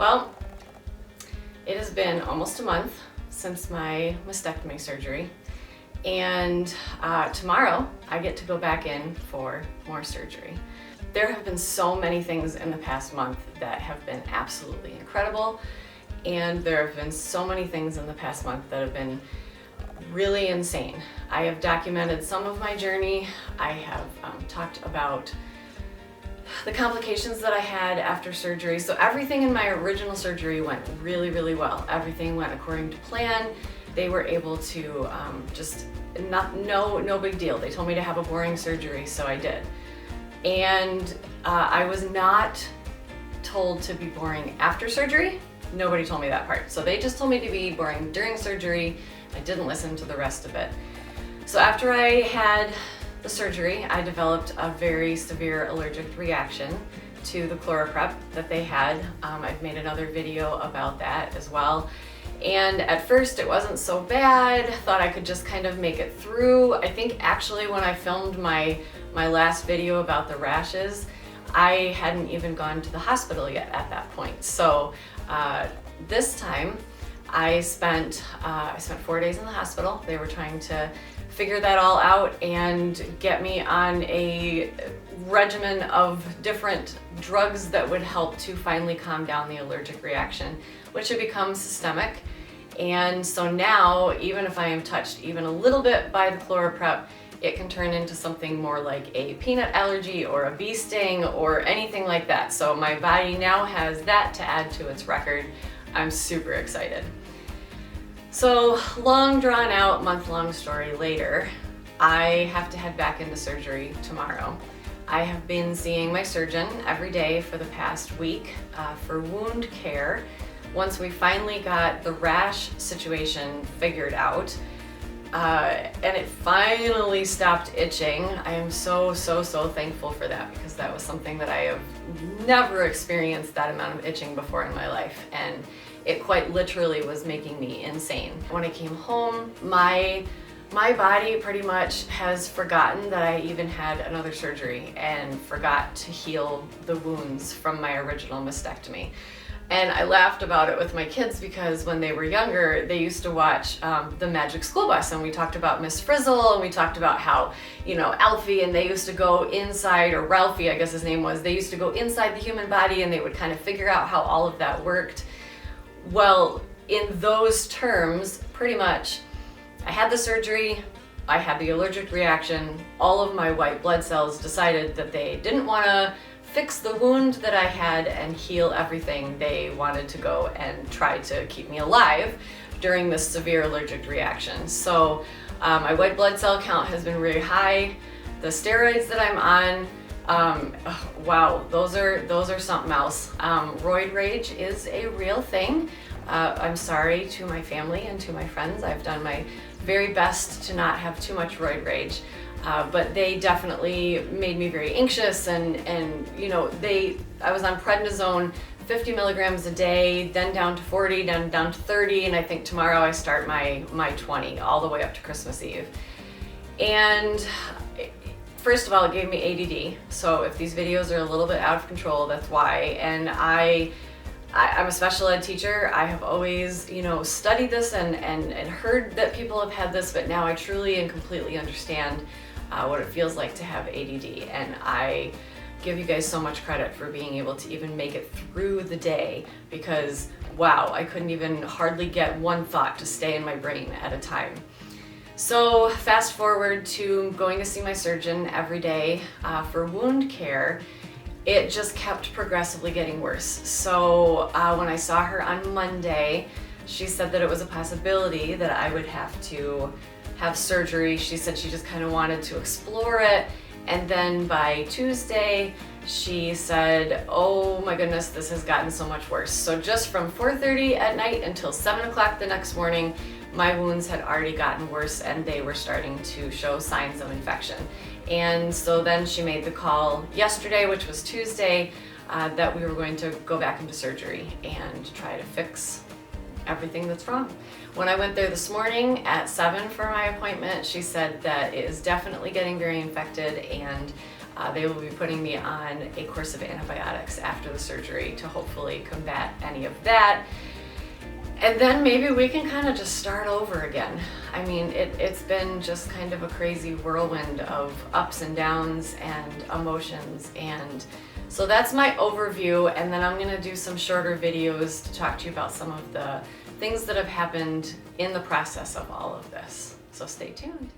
Well, it has been almost a month since my mastectomy surgery, and tomorrow I get to go back in for more surgery. There have been so many things in the past month that have been absolutely incredible, and there have been so many things in the past month that have been really insane. I have documented some of my journey. I have talked about the complications that I had after surgery. So everything in my original surgery went really, really well. Everything went according to plan. They were able to no big deal. They told me to have a boring surgery, so I did. And I was not told to be boring after surgery. Nobody told me that part. So they just told me to be boring during surgery. I didn't listen to the rest of it. So after I had the surgery, I developed a very severe allergic reaction to the ChloraPrep that they had. I've made another video about that as well. And at first it wasn't so bad. Thought I could just kind of make it through. I think actually when I filmed my last video about the rashes, I hadn't even gone to the hospital yet at that point. So this time I spent 4 days in the hospital. They were trying to figure that all out and get me on a regimen of different drugs that would help to finally calm down the allergic reaction, which had become systemic. And so now, even if I am touched even a little bit by the ChloraPrep, it can turn into something more like a peanut allergy or a bee sting or anything like that. So my body now has that to add to its record. I'm super excited. So long drawn out, month-long story later, I have to head back into surgery tomorrow. I have been seeing my surgeon every day for the past week for wound care. Once we finally got the rash situation figured out, and it finally stopped itching. I am so thankful for that, because that was something that I have never experienced that amount of itching before in my life, and it quite literally was making me insane. When I came home, my body pretty much has forgotten that I even had another surgery and forgot to heal the wounds from my original mastectomy. And I laughed about it with my kids because when they were younger, they used to watch the Magic School Bus, and we talked about Miss Frizzle, and we talked about how, Alfie and they used to go inside, or Ralphie, I guess his name was, they used to go inside the human body and they would kind of figure out how all of that worked. Well, in those terms, pretty much, I had the surgery, I had the allergic reaction, all of my white blood cells decided that they didn't want to fix the wound that I had and heal everything. They wanted to go and try to keep me alive during this severe allergic reaction. So my white blood cell count has been really high. The steroids that I'm on, wow, those are something else. Roid rage is a real thing. I'm sorry to my family and to my friends. I've done my very best to not have too much roid rage. But they definitely made me very anxious, and I was on prednisone 50 milligrams a day, then down to 40, then down to 30, and I think tomorrow I start my 20 all the way up to Christmas Eve. And first of all, it gave me ADD, so if these videos are a little bit out of control, that's why. And I'm a special ed teacher. I have always, studied this and heard that people have had this, but now I truly and completely understand what it feels like to have ADD. And I give you guys so much credit for being able to even make it through the day, because wow, I couldn't even hardly get one thought to stay in my brain at a time. So fast forward to going to see my surgeon every day for wound care. It just kept progressively getting worse. So when I saw her on Monday, she said that it was a possibility that I would have to have surgery. She said she just kind of wanted to explore it. And then by Tuesday, she said, oh my goodness, this has gotten so much worse. So just from 4:30 at night until 7 o'clock the next morning, my wounds had already gotten worse and they were starting to show signs of infection. And so then she made the call yesterday, which was Tuesday, that we were going to go back into surgery and try to fix everything that's wrong. When I went there this morning at 7 for my appointment, she said that it is definitely getting very infected, and They will be putting me on a course of antibiotics after the surgery to hopefully combat any of that. And then maybe we can kind of just start over again. I mean, it's been just kind of a crazy whirlwind of ups and downs and emotions. And so that's my overview. And then I'm gonna do some shorter videos to talk to you about some of the things that have happened in the process of all of this. So stay tuned.